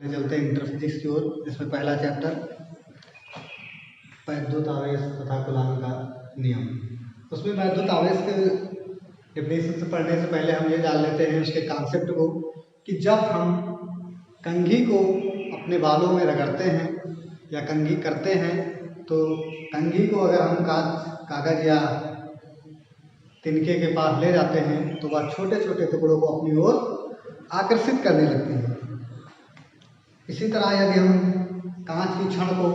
ले चलते हैं इंटर फिजिक्स की ओर, जिसमें पहला चैप्टर वैद्युत आवेश तथा कूलॉम का नियम। उसमें वैद्युत आवेश के डेफिनेशन से पढ़ने से पहले हम ये जान लेते हैं उसके कॉन्सेप्ट को कि जब हम कंघी को अपने बालों में रगड़ते हैं या कंघी करते हैं तो कंघी को अगर हम कागज़ या तिनके के पास ले जाते हैं तो वह छोटे छोटे टुकड़ों को अपनी ओर आकर्षित करने लगती है। इसी तरह यदि हम कांच की छड़ को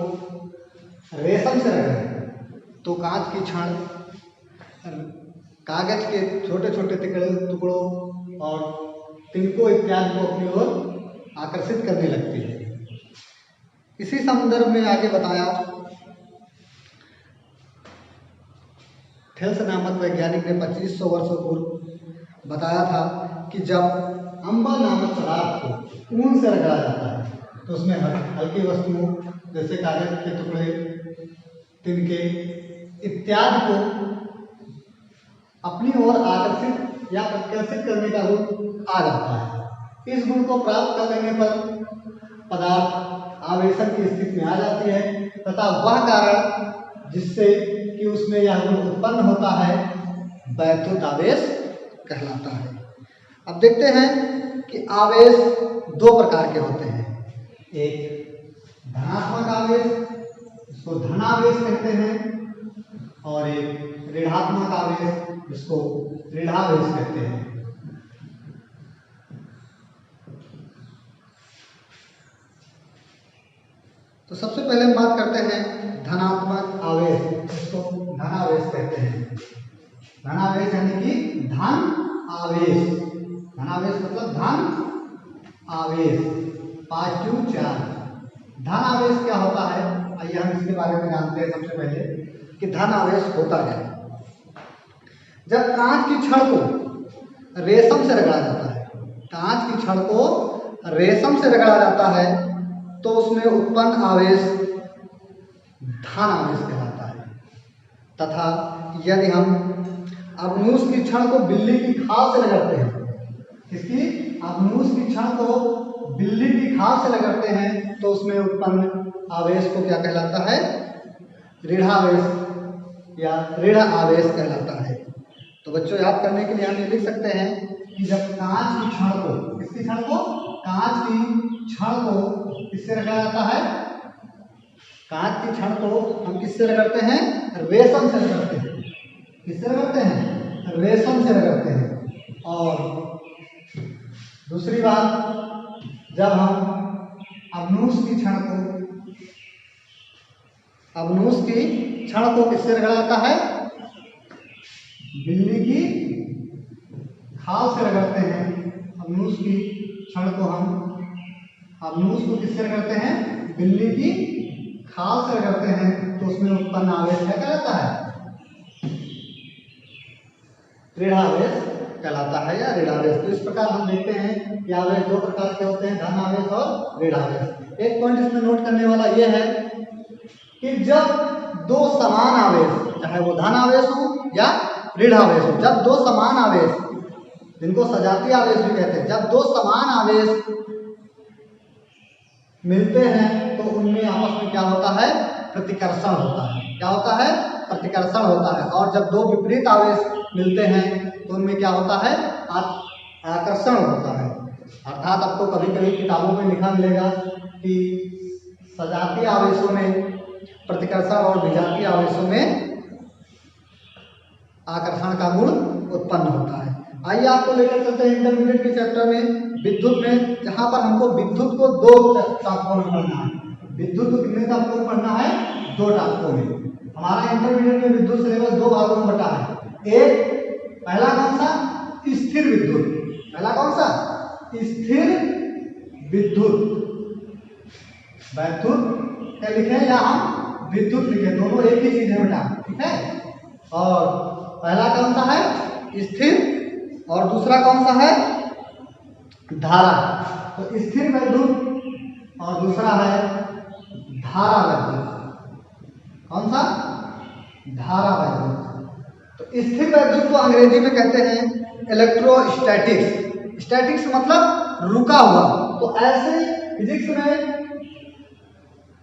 रेशम से रगड़ें तो कांच की छड़ कागज के छोटे छोटे टुकड़ों और तिनकों इत्यादि को अपनी ओर आकर्षित करने लगती है। इसी संदर्भ में आगे बताया, थेल्स नामक वैज्ञानिक ने 2500 वर्षों पूर्व बताया था कि जब अम्बर नामक पदार्थ को ऊन से रगड़ा जाता है तो उसमें हल्की वस्तुओं जैसे कागज के टुकड़े, तिनके इत्यादि को अपनी ओर आकर्षित या प्रकर्षित करने का गुण आ जाता है। इस गुण को प्राप्त कर लेने पर पदार्थ आवेशन की स्थिति में आ जाती है तथा वह कारण जिससे कि उसमें यह गुण उत्पन्न होता है वैद्युत आवेश कहलाता है। अब देखते हैं कि आवेश दो प्रकार के होते हैं, एक धनात्मक आवेश जिसको धनावेश कहते हैं और एक ऋणात्मक आवेश जिसको ऋणावेश कहते हैं। तो सबसे पहले हम बात करते हैं धनात्मक आवेश, जिसको धनावेश कहते हैं। धनावेश यानी कि धन आवेश, धनावेश मतलब धन आवेश, पॉजिटिव चार्ज। धन आवेश क्या होता है, आइए हम इसके बारे में जानते हैं। सबसे पहले कि धन आवेश होता है जब कांच की छड़ को रेशम से रगड़ा जाता है, कांच की छड़ को रेशम से रगड़ा जाता है तो उसमें उत्पन्न आवेश धन आवेश कहलाता है। तथा यदि हम अबनूस की छड़ को बिल्ली की खाल से रगड़ते हैं, इसकी अबनूस की छड़ को बिल्ली की खाल से रगड़ते हैं तो उसमें उत्पन्न आवेश को क्या कहलाता है, ऋणावेश या ऋण आवेश कहलाता है। तो बच्चों याद करने के लिए हम ये लिख सकते हैं कि जब कांच की छड़ को, किसकी छड़ को, कांच की छड़ को किससे रगड़ा जाता है, कांच की छड़ को हम किससे रगड़ते हैं, रेशम से रगड़ते हैं। किससे रगड़ते हैं, रेशम से रगड़ते हैं। और दूसरी बात, जब हम अबनूस की छड़ को किससे रगड़ा जाता है, बिल्ली की खाल से रगड़ते हैं। अबनूस की छड़ को अबनूस को किससे रगड़ते हैं, बिल्ली की खाल से रगड़ते हैं तो उसमें उत्पन्न आवेश क्या कहलाता है, ऋणावेश कहलाता है या ऋणावेश। तो इस प्रकार हम देखते हैं कि आवेश दो प्रकार के होते हैं, धन आवेश और ऋणावेश। एक पॉइंट इसमें नोट करने वाला यह है कि जब दो समान आवेश, चाहे वो धन आवेश हो या ऋण आवेश हो, जब दो समान आवेश, जिनको सजातीय आवेश भी कहते हैं, जब दो समान आवेश मिलते हैं तो उनमें आपस में क्या होता है, प्रतिकर्षण होता है। क्या होता है, प्रतिकर्षण होता है। और जब दो विपरीत आवेश मिलते हैं तो उनमें क्या होता है, आकर्षण होता है। अर्थात आपको कभी कभी किताबों में लिखा मिलेगा कि सजातीय आवेशों में प्रतिकर्षण और विजातीय आवेशों में आकर्षण का गुण उत्पन्न होता है। आइए आपको लेकर चलते हैं इंटरमीडिएट के चैप्टर में, विद्युत में, जहां पर हमको विद्युत को दो टापकों में पढ़ना है। विद्युत को कितने टापकों में पढ़ना है, दो टापकों में। हमारा इंटरमीडिएट में विद्युत सिलेबस दो भागों में बटा है। एक पहला कौन सा, स्थिर विद्युत, पहला कौन सा, स्थिर विद्युत, वैद्युत क्या लिखे या हम विद्युत लिखे, दोनों एक ही चीज है बेटा, ठीक है। और पहला कौन सा है, स्थिर, और दूसरा कौन सा है, धारा। तो स्थिर वैद्युत और दूसरा है धारा वैद्युत। कौन सा, धारा वैद्युत। तो स्थिर वैद्युत को अंग्रेजी में कहते हैं इलेक्ट्रोस्टैटिक्स। स्टैटिक्स मतलब रुका हुआ। तो ऐसे फिजिक्स में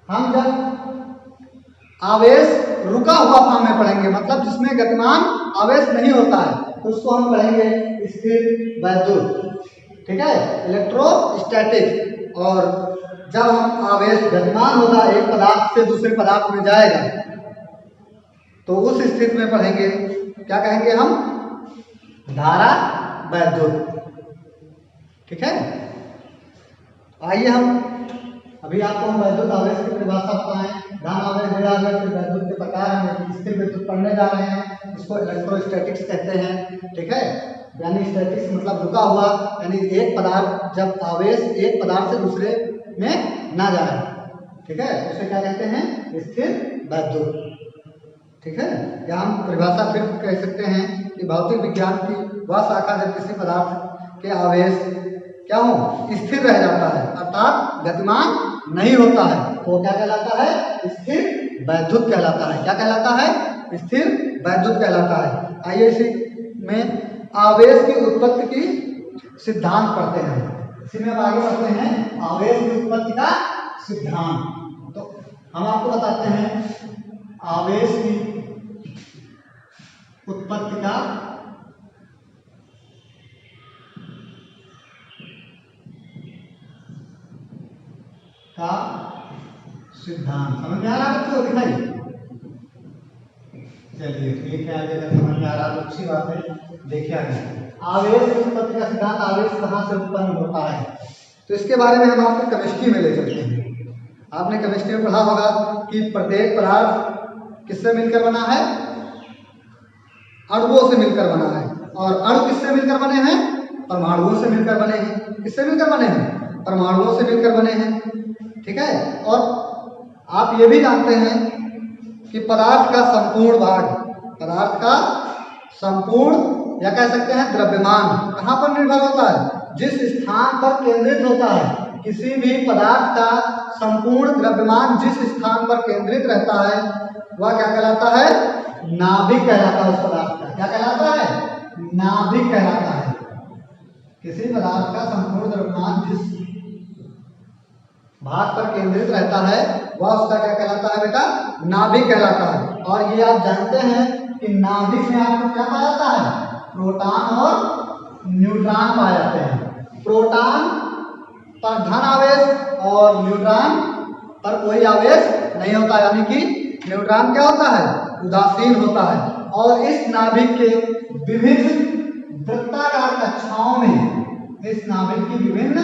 हम जब आवेश रुका हुआ फॉर्म में पढ़ेंगे, मतलब जिसमें गतिमान आवेश नहीं होता है, तो उसको हम पढ़ेंगे स्थिर वैद्युत, ठीक है, इलेक्ट्रोस्टैटिक्स। और जब हम आवेश गतिमान होगा, एक पदार्थ से दूसरे पदार्थ में जाएगा, तो उस स्थिति में पढ़ेंगे, क्या कहेंगे हम, धारा वैद्युत, ठीक है। आइए हम अभी आपको हम वैद्युत आवेश की परिभाषा बताएं। धन आवेश, ऋण आवेश के वैद्युत के प्रकार हम स्थिर विद्युत पढ़ने जा रहे हैं, इसको इलेक्ट्रोस्टैटिक्स कहते हैं, ठीक है। यानी स्टैटिक्स मतलब रुका हुआ, यानी एक पदार्थ जब आवेश एक पदार्थ से दूसरे में ना जाए, ठीक है, उसे क्या कहते हैं, स्थिर वैद्युत, ठीक है। या हम परिभाषा फिर कह सकते हैं कि भौतिक विज्ञान की वह शाखा जब किसी पदार्थ के आवेश क्या हो, स्थिर रह जाता है, अर्थात गतिमान नहीं होता है, तो क्या कहलाता है, स्थिर वैद्युत कहलाता है। क्या कहलाता है, स्थिर वैद्युत कहलाता है। आइए इसी में आवेश की उत्पत्ति की सिद्धांत पढ़ते हैं। इसी में अब आगे बढ़ते हैं, आवेश की उत्पत्ति का सिद्धांत। तो हम आपको बताते हैं आवेश की उत्पत्ति का सिद्धांत। समझ में आ रहा है बच्चों, दिखाई, चलिए ठीक है, आगे अगर समझ में आ रहा तो अच्छी बात है। देखिए आगे, आवेश की उत्पत्ति का सिद्धांत, आवेश कहाँ से उत्पन्न होता है, तो इसके बारे में हम आपको केमिस्ट्री में ले चलते हैं। आपने केमिस्ट्री में पढ़ा होगा कि प्रत्येक पदार्थ किससे मिलकर बना है, अणुओं से मिलकर बना है, और अणु किससे मिलकर बने हैं, परमाणुओं से मिलकर बने हैं। किससे मिलकर बने हैं, परमाणुओं से मिलकर बने हैं, ठीक है। और आप ये भी जानते हैं कि पदार्थ का संपूर्ण भाग, पदार्थ का संपूर्ण या कह सकते हैं द्रव्यमान कहाँ पर निर्भर होता है, जिस स्थान पर केंद्रित होता है। किसी भी पदार्थ का संपूर्ण द्रव्यमान जिस स्थान पर केंद्रित रहता है वह क्या कहलाता है, नाभिक कहलाता है। उस पदार्थ का क्या कहलाता है, नाभिक कहलाता है। किसी पदार्थ का संपूर्ण द्रव्यमान जिस भाग पर केंद्रित रहता है वह उसका क्या कहलाता है बेटा, नाभिक कहलाता है। और ये आप जानते हैं कि नाभिक में आपको क्या पाया जाता है, प्रोटॉन और न्यूट्रॉन पाए जाते हैं। प्रोटॉन पर धन आवेश और न्यूट्रॉन पर कोई आवेश नहीं होता, यानी कि न्यूट्रॉन क्या होता है, उदासीन होता है। और इस नाभिक के विभिन्न वृत्ताकार कक्षाओं में, इस नाभिक की विभिन्न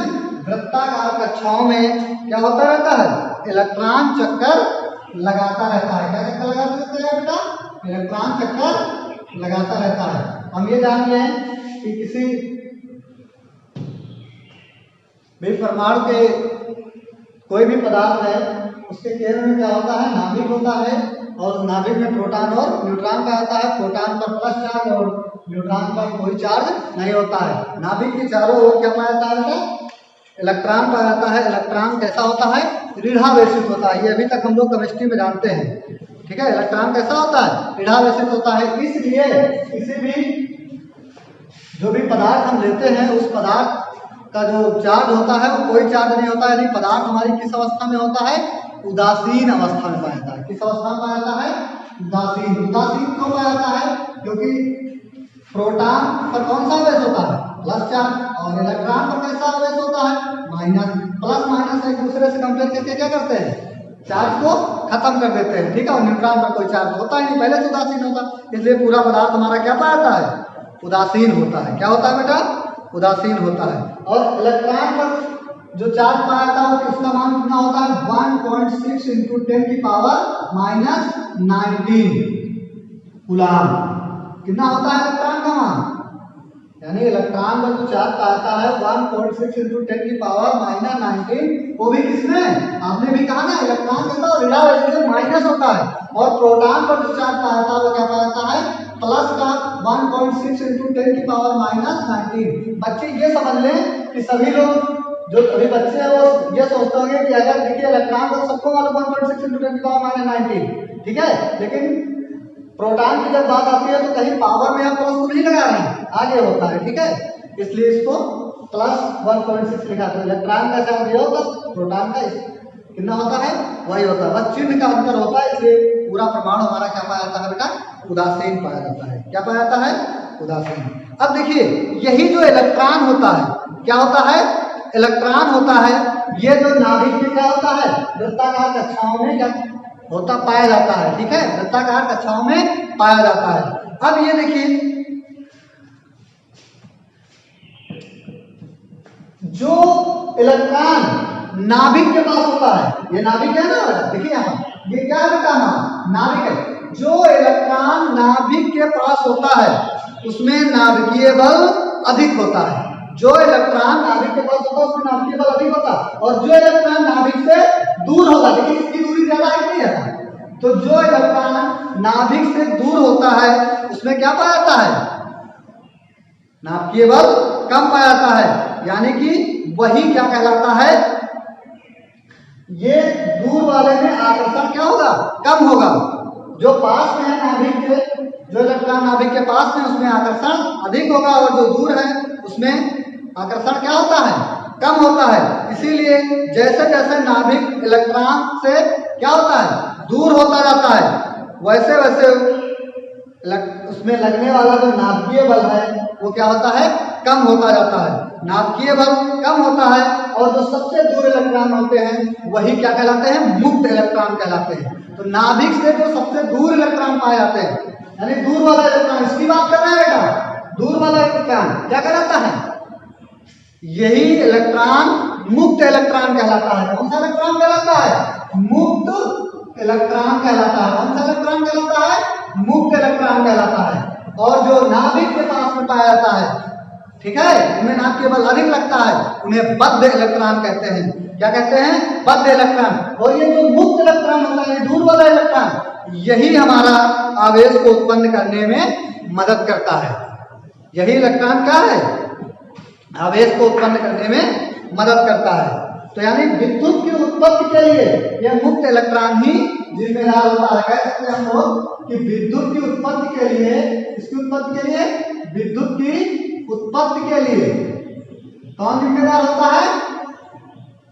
वृत्ताकार कक्षाओं में क्या होता रहता है, इलेक्ट्रॉन चक्कर लगाता रहता है। क्या चक्कर लगाता रहता है बेटा, इलेक्ट्रॉन चक्कर लगाता रहता है। हम ये जान गए कि किसी भी परमाणु के कोई भी पदार्थ है उसके केंद्र में क्या होता है, नाभिक होता है, और नाभिक में प्रोटॉन और न्यूट्रॉन का आता है। प्रोटॉन पर प्लस चार्ज और न्यूट्रॉन पर कोई चार्ज नहीं होता है। नाभिक के चारों ओर क्या पाया जाता है, इलेक्ट्रॉन पाया जाता है। इलेक्ट्रॉन कैसा होता है, ऋणावेशित होता है। ये अभी तक हम लोग केमिस्ट्री में जानते हैं, ठीक है। इलेक्ट्रॉन कैसा होता है, ऋणावेशित होता है। इसलिए किसी भी जो भी पदार्थ हम लेते हैं उस पदार्थ का जो चार्ज होता है वो कोई चार्ज नहीं होता है। यानी पदार्थ हमारी किस अवस्था में होता है, उदासीन अवस्था में पाया जाता है। किस अवस्था में पाया जाता है, उदासीन। उदासीन क्यों पाया जाता है, क्योंकि प्रोटॉन पर कौन सा आवेश होता है, प्लस चार्ज, और इलेक्ट्रॉन पर कैसा आवेश होता है, माइनस। प्लस माइनस एक दूसरे से कंपेयर करके क्या करते हैं, चार्ज को खत्म कर देते हैं, ठीक है। और न्यूट्रॉन पर कोई चार्ज होता ही नहीं, पहले से उदासीन होता, इसलिए पूरा पदार्थ हमारा क्या पाया जाता है, उदासीन होता है। क्या होता है बेटा, उदासीन होता है। और इलेक्ट्रॉन पर जो चार्ज पाया था उसका मान कितना होता है, 1.6 इंटू 10 की पावर माइनस 19 कूलम। कितना होता है इलेक्ट्रॉन का मान, यानी इलेक्ट्रॉन पर जो चार्ज पाता है 1.6 इंटू 10 की पावर माइनस 19, वो भी किसमें, आपने भी कहा ना इलेक्ट्रॉन कैसा ऋणावेशित माइनस होता है। और प्रोटॉन पर जो चार्ज पाया था वो क्या पाता है, प्लस का 1.6 इंटू 10 की पावर माइनस 19। बच्चे ये समझ लें कि सभी लोग जो अभी बच्चे हैं वो ये सोचते होंगे कि अगर देखिए इलेक्ट्रॉन को सबको मालूम 1.6 इंटू 10 की पावर माइनस 19, ठीक है। लेकिन प्रोटॉन की जब बात आती है तो कहीं पावर में हम प्लस को नहीं लगा रहे हैं, आगे होता है, ठीक है। इसलिए इसको +1.6 लिखा, तो इलेक्ट्रॉन का चार्ज ये होता, प्रोटॉन का कितना होता है वही होता है, बस चिन्ह का अंतर होता है, इसलिए पूरा परमाणु हमारा क्या पाया जाता है बेटा, उदासीन पाया जाता है। क्या पाया जाता है, उदासीन। अब देखिए यही जो इलेक्ट्रॉन होता है, क्या होता है, इलेक्ट्रॉन होता है, ये जो नाभिक में क्या होता है, वृत्ताकार कक्षाओं में क्या होता पाया जाता है, ठीक है, वृत्ताकार कक्षाओं में पाया जाता है। अब ये देखिए जो इलेक्ट्रॉन नाभिक के पास होता है, ये नाभिक है ना बेटा, देखिए यहाँ ये क्या है बेटा, नाभिक है। जो इलेक्ट्रॉन नाभिक के पास होता है उसमें नाभिकीय बल अधिक होता है, जो इलेक्ट्रॉन नाभिक के पास होता है उसमें नाभिकीय बल अधिक होता है, और जो इलेक्ट्रॉन नाभिक से दूर होगा, देखिए इसकी दूरी ज्यादा है नहीं है, तो जो इलेक्ट्रॉन नाभिक से दूर होता है उसमें क्या पाया जाता है, नाभिकीय बल कम पाया जाता है, यानी कि वही क्या कहलाता है, ये दूर वाले में आकर्षण क्या होगा, कम होगा। जो पास में है नाभिक के, जो इलेक्ट्रॉन नाभिक के पास में उसमें आकर्षण अधिक होगा, और जो दूर है उसमें आकर्षण क्या होता है, कम होता है। इसीलिए जैसे जैसे नाभिक इलेक्ट्रॉन से क्या होता है, दूर होता जाता है, वैसे वैसे उसमें लगने वाला जो नाभिकीय बल है वो क्या होता है, कम होता जाता है, नाभिकीय बल कम होता है, और जो सबसे दूर इलेक्ट्रॉन होते हैं वही क्या कहलाते हैं, मुक्त इलेक्ट्रॉन कहलाते हैं। तो नाभिक से जो सबसे दूर इलेक्ट्रॉन पाए जाते हैं, यानी दूर वाला इलेक्ट्रॉन, इसकी बात कर रहे हैं बेटा, दूर वाला इलेक्ट्रॉन क्या कहलाता है, यही इलेक्ट्रॉन मुक्त इलेक्ट्रॉन कहलाता है। कौन सा इलेक्ट्रॉन कहलाता है, मुक्त इलेक्ट्रॉन कहलाता है। कौन सा इलेक्ट्रॉन कहलाता है, मुक्त इलेक्ट्रॉन कहलाता है। और जो नाभिक के पास में पाया जाता है, ठीक है, इनमें नाभिकीय बल अधिक लगता है, उन्हें बद्ध इलेक्ट्रॉन कहते हैं। क्या कहते हैं, बद्ध इलेक्ट्रॉन। और ये जो मुक्त इलेक्ट्रॉन होता है, दूर वाला इलेक्ट्रॉन, यही हमारा आवेश को उत्पन्न करने में मदद करता है। यही इलेक्ट्रॉन क्या है, आवेश को उत्पन्न करने में मदद करता है। तो यानी विद्युत की उत्पत्ति के लिए यह मुक्त इलेक्ट्रॉन ही जिम्मेदार होता है। कह सकते हैं हम लोग कि विद्युत की उत्पत्ति के लिए, इसकी उत्पत्ति के लिए, विद्युत की उत्पत्ति के लिए कौन जिम्मेदार होता है,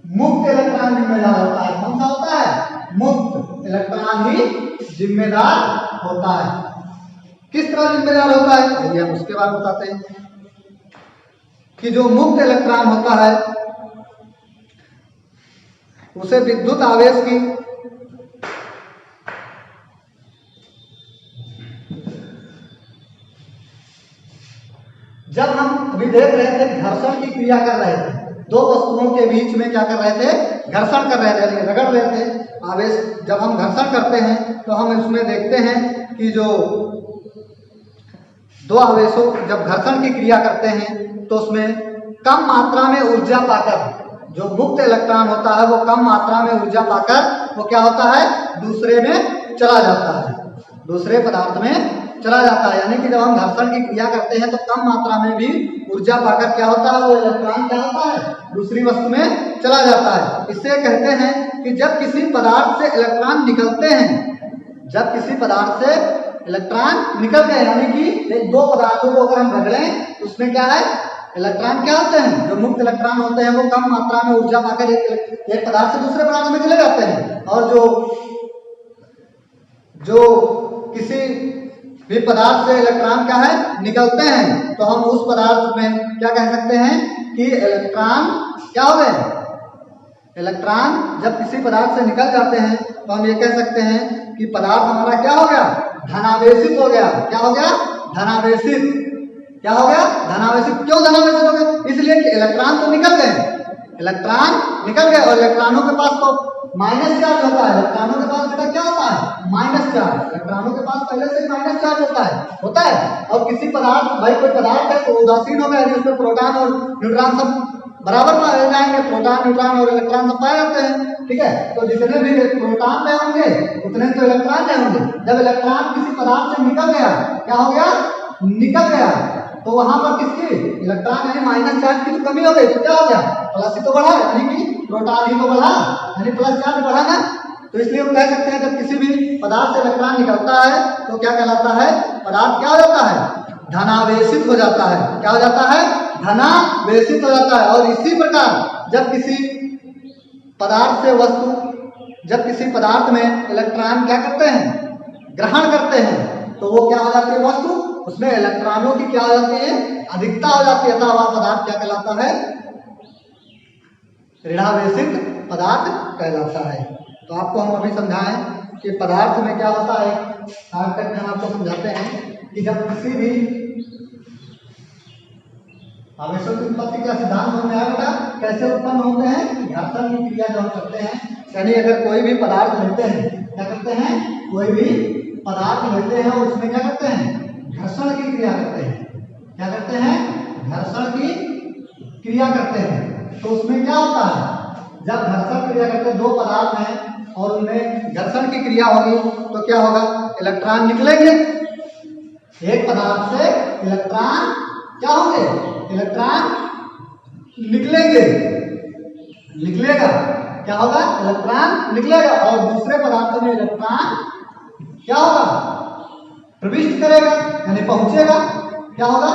मुक्त इलेक्ट्रॉन जिम्मेदार होता है। कौन सा होता है, मुक्त इलेक्ट्रॉन ही जिम्मेदार होता है। किस तरह जिम्मेदार होता है, आइए हम उसके बारे में बताते हैं कि जो मुक्त इलेक्ट्रॉन होता है उसे विद्युत आवेश की जब हम अभी देख रहे थे घर्षण की क्रिया कर रहे थे, दो वस्तुओं के बीच में क्या कर रहे थे, घर्षण कर रहे थे, रगड़ रहे थे आवेश। जब हम घर्षण करते हैं तो हम इसमें देखते हैं कि जो दो आवेशों जब घर्षण की क्रिया करते हैं तो उसमें कम मात्रा में ऊर्जा पाकर, जो मुक्त इलेक्ट्रॉन होता है वो कम मात्रा में ऊर्जा पाकर वो क्या होता है, दूसरे में चला जाता है, दूसरे पदार्थ में चला जाता है। यानी कि जब हम घर्षण की क्रिया करते हैं तो कम मात्रा में भी ऊर्जा पाकर क्या होता है, वो इलेक्ट्रॉन क्या होता है, दूसरी वस्तु में चला जाता है। इससे कहते हैं कि जब किसी पदार्थ से इलेक्ट्रॉन निकलते हैं, जब किसी पदार्थ से इलेक्ट्रॉन निकल गए, यानी कि दो पदार्थों को अगर हम रगड़ें तो उसमें क्या है, इलेक्ट्रॉन क्या होते हैं, जो मुक्त इलेक्ट्रॉन होते हैं वो कम मात्रा में ऊर्जा पाकर एक पदार्थ से दूसरे पदार्थ में चले जाते हैं। और जो किसी भी पदार्थ से इलेक्ट्रॉन क्या है, निकलते हैं, तो हम उस पदार्थ में क्या कह सकते हैं कि इलेक्ट्रॉन क्या हो गए, इलेक्ट्रॉन जब किसी पदार्थ से निकल जाते हैं तो हम ये कह सकते हैं कि पदार्थ हमारा क्या हो गया, धनावेशित हो गया। क्या हो गया, धनावेशित। क्या हो गया, धनावेशित। क्यों धनावेशित हो गया, इसलिए कि इलेक्ट्रॉन तो निकल गए, इलेक्ट्रॉन निकल गए, और इलेक्ट्रॉनों के पास तो माइनस चार्ज होता है। इलेक्ट्रॉनों के पास बेटा क्या होता है, माइनस चार्ज। इलेक्ट्रॉनों के पास पहले से माइनस चार्ज होता है। और किसी पदार्थ, भाई कोई पदार्थ है तो उदासीन हो गया, जिसमें प्रोटॉन और न्यूट्रॉन सब बराबर पाए जाएंगे, प्रोटॉन न्यूट्रॉन और इलेक्ट्रॉन सब पाए जाते हैं, ठीक है। तो जितने भी प्रोटॉन में होंगे उतने तो इलेक्ट्रॉन में होंगे। जब इलेक्ट्रॉन किसी पदार्थ से निकल गया, क्या हो गया, निकल गया, तो वहां पर किसकी, इलेक्ट्रॉन यानी माइनस चार्ज की तो कमी हो गई, तो क्या हो गया, प्लस ही तो बढ़ा, यानी कि प्रोटॉन ही तो बढ़ा, यानी प्लस चार्ज बढ़ा ना। तो इसलिए हम कह सकते हैं जब किसी भी पदार्थ से इलेक्ट्रॉन निकलता है तो क्या कहलाता है, पदार्थ क्या हो जाता है, धनावेशित हो जाता है। क्या हो जाता है, धनावेशित हो जाता है। और इसी प्रकार जब किसी पदार्थ में इलेक्ट्रॉन क्या करते हैं, ग्रहण करते हैं, तो वो क्या हो जाती है वस्तु, उसमें इलेक्ट्रॉनों की क्या हो जाती है, अधिकता हो जाती है, अतः वह पदार्थ क्या कहलाता है, ऋणावेशित पदार्थ कहलाता है। तो आपको हम अभी समझाएं कि पदार्थ में क्या होता है, शॉर्टकट में हम आपको समझाते हैं कि जब किसी भी आवेशों की उत्पत्ति का सिद्धांत समझ में आया बेटा, कैसे उत्पन्न होते हैं, घर्षण की क्रिया जो हम करते हैं, यानी अगर कोई भी पदार्थ लेते हैं, क्या करते हैं, कोई भी पदार्थ लेते हैं और उसमें क्या करते हैं, घर्षण की क्रिया करते हैं, क्या करते हैं, घर्षण की क्रिया करते हैं। तो उसमें क्या होता है, जब घर्षण क्रिया करते हैं, दो पदार्थ हैं और उनमें घर्षण की क्रिया होगी तो क्या होगा, इलेक्ट्रॉन निकलेंगे। एक पदार्थ से इलेक्ट्रॉन क्या होंगे, इलेक्ट्रॉन निकलेगा, क्या होगा, इलेक्ट्रॉन निकलेगा। और दूसरे पदार्थ में इलेक्ट्रॉन क्या होगा, प्रविष्ट करेगा, यानी पहुंचेगा, क्या होगा,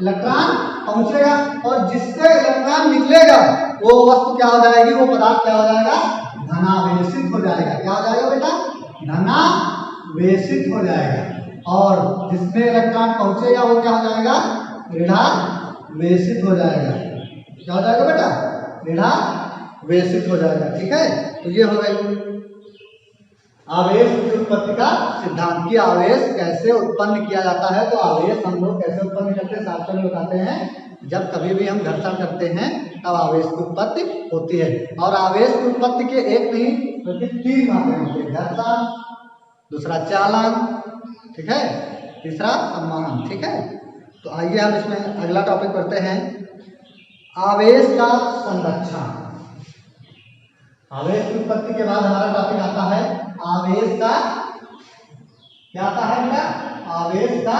इलेक्ट्रॉन पहुंचेगा। और जिससे इलेक्ट्रॉन निकलेगा वो वस्तु क्या हो जाएगी, वो पदार्थ क्या हो जाएगा, धनावेशित हो जाएगा। क्या हो जाएगा बेटा, धनावेशित हो जाएगा। और जिसमें इलेक्ट्रॉन पहुंचेगा वो क्या हो जाएगा, ऋणावेशित हो जाएगा। क्या हो जाएगा बेटा, ऋणावेशित हो जाएगा। ठीक है, तो ये हो गई आवेश की उत्पत्ति का सिद्धांत कि आवेश कैसे उत्पन्न किया जाता है। तो आवेश हम लोग कैसे उत्पन्न करते हैं, शास्त्र में बताते हैं, जब कभी भी हम घर्षण करते हैं तब आवेश की उत्पत्ति होती है। और आवेश की उत्पत्ति के एक नहीं बल्कि तीन माध्यम होते हैं, घर्षण, दूसरा चालन, ठीक है, तीसरा सम्वहन। ठीक है, तो आइए हम इसमें अगला टॉपिक पढ़ते हैं, आवेश का संरक्षण। आवेश की उत्पत्ति के बाद हमारा टॉपिक आता है आवेश का, क्या आता है बेटा, आवेश का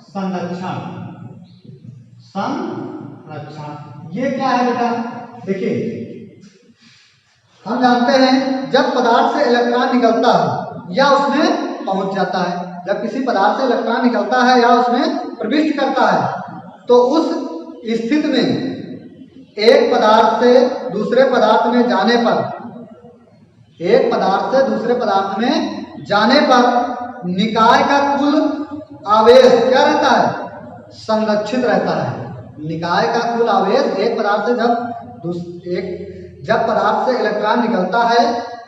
संरक्षण। ये क्या है बेटा, देखिए हम जानते हैं जब पदार्थ से इलेक्ट्रॉन निकलता है या उसमें पहुंच जाता है, जब किसी पदार्थ से इलेक्ट्रॉन निकलता है या उसमें प्रविष्ट करता है, तो उस स्थिति में एक पदार्थ से दूसरे पदार्थ में जाने पर, एक पदार्थ से दूसरे पदार्थ में जाने पर निकाय का कुल आवेश क्या रहता है, संरक्षित रहता है। निकाय का कुल आवेश एक पदार्थ से जब पदार्थ से इलेक्ट्रॉन निकलता है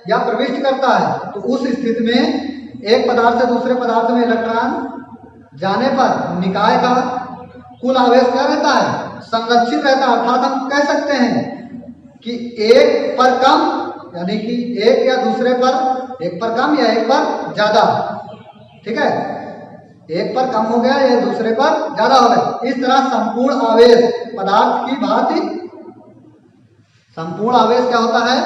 या प्रविष्ट करता है, तो उस स्थिति में एक पदार्थ से दूसरे पदार्थ में इलेक्ट्रॉन जाने पर निकाय का कुल आवेश क्या रहता है, संरक्षित रहता है। अर्थात हम कह सकते हैं कि एक पर कम, यानी कि एक या दूसरे पर, एक पर कम या एक पर ज्यादा, ठीक है, एक पर कम हो गया या दूसरे पर ज्यादा हो गया। इस तरह संपूर्ण आवेश पदार्थ की भांति, संपूर्ण आवेश क्या होता है,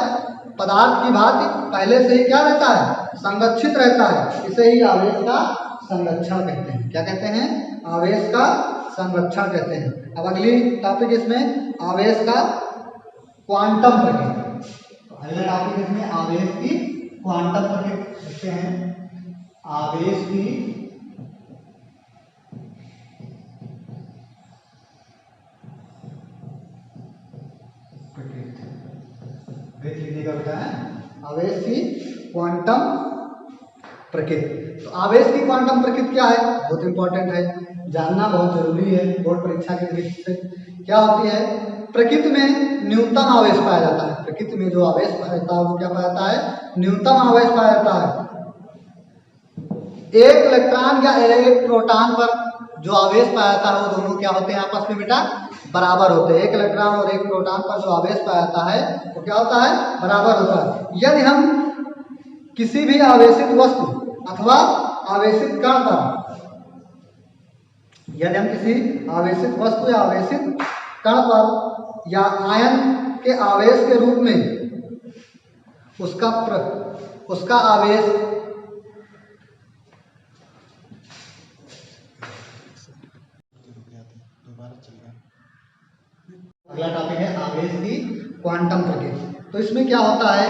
पदार्थ की भांति पहले से ही क्या रहता है, संरक्षित रहता है। इसे ही आवेश का संरक्षण कहते हैं। क्या कहते हैं, आवेश का संरक्षण कहते हैं। अब अगली टॉपिक इसमें आवेश का क्वांटम प्रकृति। तो अगला टॉपिक इसमें आवेश की क्वांटम प्रकृति लिखते हैं, आवेश की लिखिएगा बेटा, आवेश की क्वांटम प्रकृति। तो आवेश की क्वांटम प्रकृति क्या है, बहुत इंपॉर्टेंट है, जानना बहुत जरूरी है बोर्ड परीक्षा के दृष्टि से। क्या होती है, प्रकृति में न्यूनतम आवेश पाया जाता है। प्रकृति में जो आवेश पाया जाता है वो क्या पाया जाता है, न्यूनतम आवेश पाया जाता है। एक इलेक्ट्रॉन या एक प्रोटॉन पर जो आवेश पाया जाता है वो दोनों क्या होते हैं, आपस में बेटा बराबर होते हैं। एक इलेक्ट्रॉन और एक प्रोटॉन पर जो आवेश पाया जाता है वो क्या होता है, बराबर होता है। यदि हम किसी भी आवेशित वस्तु अथवा आवेशित कण पर, यदि हम किसी आवेशित वस्तु या आवेशित कण पर या आयन के आवेश के रूप में उसका आवेश अगला टॉपिक है आवेश की क्वांटम प्रकृति। तो इसमें क्या होता है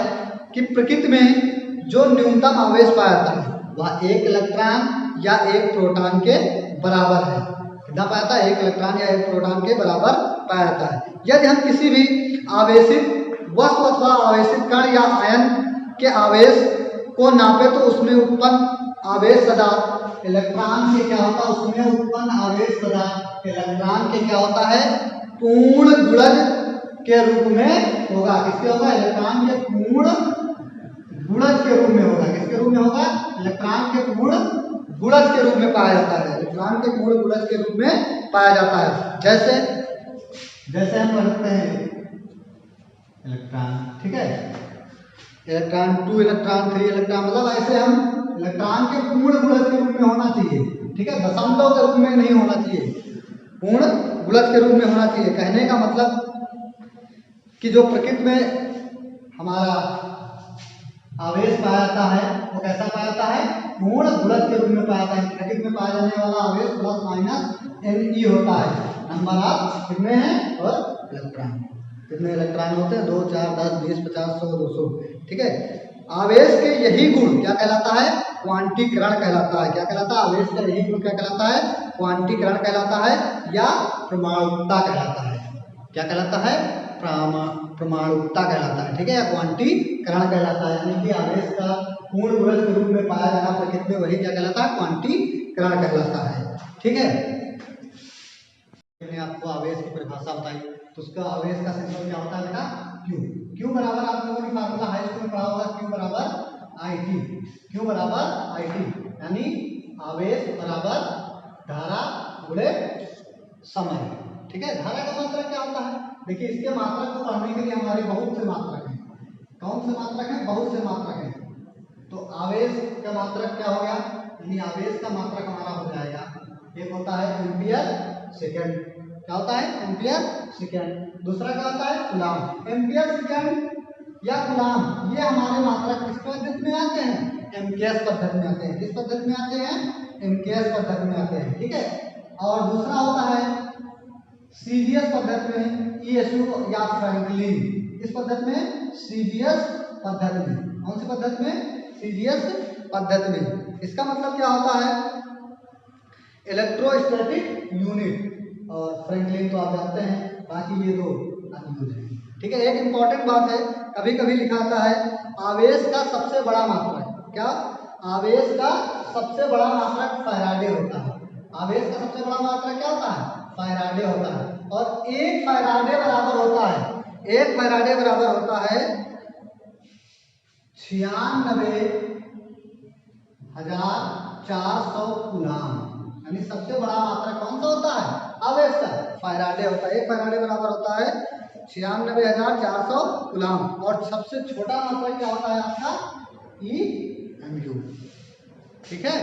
कि प्रकृति में जो न्यूनतम आवेश पाया जाता है वह एक इलेक्ट्रॉन या एक प्रोटॉन के बराबर है। कितना पाया जाता है, 1 इलेक्ट्रॉन या 1 प्रोटॉन के बराबर पाया जाता है। यदि हम किसी भी आवेशित वस्तु अथवा आवेशित कण या आयन के आवेश को नापे तो उसमें उत्पन्न आवेश सदा इलेक्ट्रॉन के क्या होता है, उसमें उत्पन्न आवेश सदा इलेक्ट्रॉन के क्या होता है, पूर्ण गुणज के रूप में होगा। किसके होगा, इलेक्ट्रॉन के पूर्ण गुणज के रूप में होगा। किसके रूप में होगा, इलेक्ट्रॉन के पूर्ण गुणज के रूप में पाया जाता है। इलेक्ट्रॉन के पूर्ण गुणज के रूप में पाया जाता है। जैसे हम पढ़ते हैं इलेक्ट्रॉन, ठीक है, इलेक्ट्रॉन 2 इलेक्ट्रॉन 3 इलेक्ट्रॉन, मतलब ऐसे हम इलेक्ट्रॉन के पूर्ण गुणज के रूप में होना चाहिए, ठीक है, दशमलव के रूप में नहीं होना चाहिए, पूर्ण गुणज के रूप में होना चाहिए। कहने का मतलब कि जो प्रकृति में हमारा आवेश पाया जाता है वो कैसा पाया जाता है, पूर्ण गुणज के रूप में पाया जाता है। प्रकृति में पाया जाने वाला आवेश प्लस माइनस Ne होता है। नंबर ऑफ कितने हैं, और इलेक्ट्रॉन कितने इलेक्ट्रॉन होते हैं, 2 4 10 20 50 100 200, ठीक है। आवेश के यही गुण क्या कहलाता है, क्वांटीकरण कहलाता है। क्या कहलाता है, आवेश का यही गुण क्या कहलाता है, क्वांटीकरण कहलाता है या परमाणुकता कहलाता है। क्या कहलाता है, परमाणुकता कहलाता है, ठीक है, या क्वांटीकरण कहलाता है। यानी कि आवेश का पूर्ण गुणज के रूप में पाया जाना प्रकृति में, वही क्या कहलाता है, क्वांटीकरण कहलाता है, ठीक है। मैंने आपको आवेश की परिभाषा बताई, तो उसका आवेश का सिंबल क्या होता है बेटा, क्यू। क्यू बराबर आप लोगों ने फार्मूला हाई स्कूल में पढ़ा होगा, क्यू बराबर आई टी। क्यू बराबर आई टी यानी आवेश बराबर धारा गुणे समय, ठीक है। धारा का मात्रक क्या होता है, देखिए इसके मात्रक को पढ़ने के लिए हमारे बहुत से मात्रक हैं। कौन से मात्रक हैं, बहुत से मात्रक हैं। तो आवेश का मात्रक क्या हो गया, यानी आवेश का मात्रक हमारा हो जाएगा, एक होता है एम्पियर सेकेंड। क्या होता है, एम्पियर सेकेंड। दूसरा क्या होता है, कूलाम। एम्पियर सेकेंड या कूलाम, ये हमारे मात्रक किस पद्धति में आते हैं, एमकेएस पद्धति में आते हैं। किस पद्धति में आते हैं, एमकेएस पद्धति में आते हैं, ठीक है। और दूसरा होता है सीजीएस पद्धति में, ईएसयू या फ्रैंकलिन। इस पद्धति में, सीजीएस पद्धति में, कौन सी पद्धति में, सीजीएस पद्धति में। इसका मतलब क्या होता है, इलेक्ट्रोस्टैटिक यूनिट, और फ्रैंकलिन तो आप जानते हैं, बाकी ये दो अनयूज है, ठीक है। एक इंपॉर्टेंट बात है, कभी कभी लिखा आता है आवेश का सबसे बड़ा मात्रक, क्या, आवेश का सबसे बड़ा मात्रक फैराडे होता है। आवेश का सबसे बड़ा मात्रक क्या होता है, फैराडे होता है। और 1 फैराडे बराबर होता है, 1 फैराडे बराबर होता है 96,400 कूलाम। यानी सबसे बड़ा मात्रक कौन सा होता है, आवेश का, फैराडे होता है। 1 फैराडे बराबर होता है 96,400 कूलाम। और सबसे छोटा मात्रक क्या होता है आपका, ई एम यू, ठीक है।